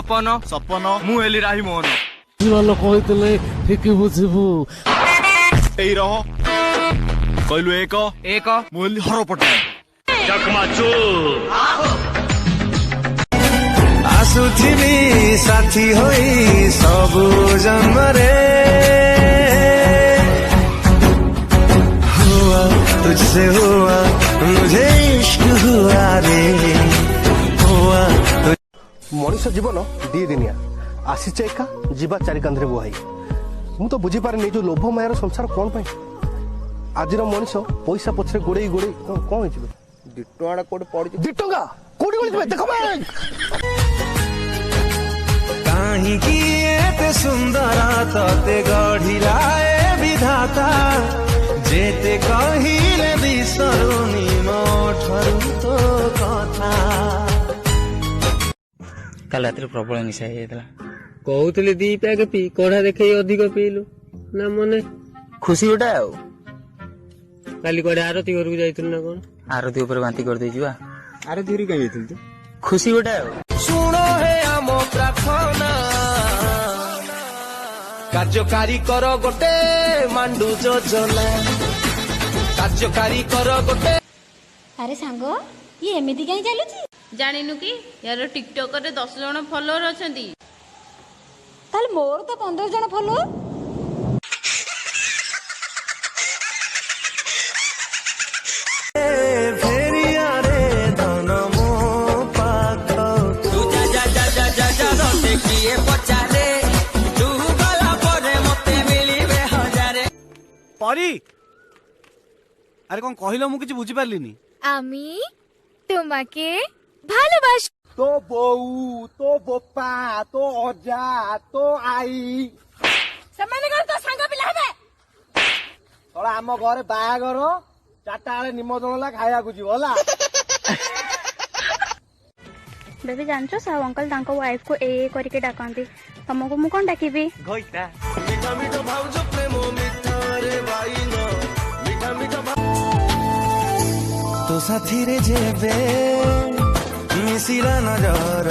सपन सपन मु एली राही मोहन लोक होते ठीक बुझबू एई रह कहलु एक एक मु एली हर पटा आसुथिबी साथी होई सबु जन्मरे हुआ तुझसे हुआ मुझे इश्क हुआ रे हुआ मनीष जीवन दी दिनिया आसीचे एका जीवा चारि कांधरे बुहाई मु तो बुझी पारे जो लोभ मायार संसार कौन पाई आज मनीष पैसा पछरे गोड़े गोड़े कौन हो दिटोड़ा कोड पड़ी 2 टंका कोडी गोली देखो काहे की एते सुंदर तते गढ़िलाए विधाता जेते कहिले बिसरुनी मोठरु तो कथा काल रात प्रबल निशा कहते दी पैक पी कड़ा देखे अधिक पीलु ना मने खुशी गोटा काली कड़े आरती घर को जाइल ना कौन आरती ऊपर बांती कर दे आरती घर कहीं तू खुशी गोटा सुनो हे आम प्रार्थना कार्यकारी कर गोटे मांडू योजना कार्यकारी कर गोटे अरे सांग ये एमिति कहीं चलुची जानिनु कि यार टिकटॉक रे 10 जण फॉलोअर अछंती ताल मोर तो 15 जण फॉलोअर फेरिया रे धन मो पाख तू जा जा जा जा जा जा रोते किए पचारे तू गला परे मते मिलिबे हजारे परी अरे कौन कहलो मु किछ बुझी पारलिनी आमी तुम्हाके ভালোবাস तो बऊ तो बोपा तो अजा तो आई ସେମାନେ କଣ ତ ସାଙ୍ଗ ପିଲା ହେବେ तोला आम घरे बाहागर 4टा बेले निमंत्रण ला खाया को जीव होला बेबी जानछो सा अंकल तांको वाइफ को ए करके डाकंती तुमको मु कोन डाकिबी घइता मीठा मीठा भाउज प्रेम मिठा रे भाई न मीठा मीठा तो साथी रे जेबे मिसिला नजर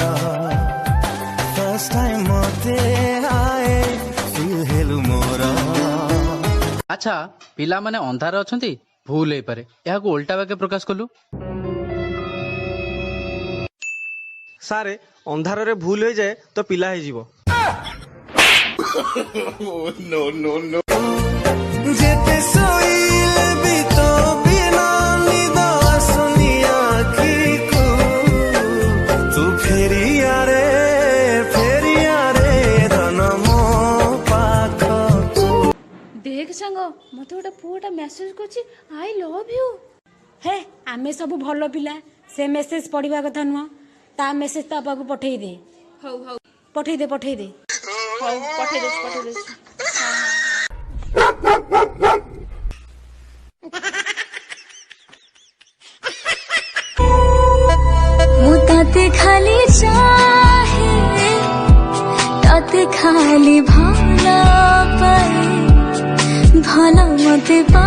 फर्स्ट टाइम मते आए फील हेलु मोर अच्छा पिला माने अंधार अछंती भूल हे पारे याको उल्टा बाके प्रकाश कलु सारे अंधार रे भूल हो जाए तो पिला हो जीवो नो नो नो जेते सोइल भी तो बिना निदा सुनिया की को तू फेरिया रे धन मो पाख देख संग मते गोटे पुआटा मेसेज करछि आई लव यू हे आमे सब भलो पिला से मेसेज पढ़िबा कथा नुआ ता मेसेज ता पाकु पठेई दे हौ हौ पठेई दे हौ पठेई दे मुताते खाली चाहे ताते खाली भाला पाए भाला मते पा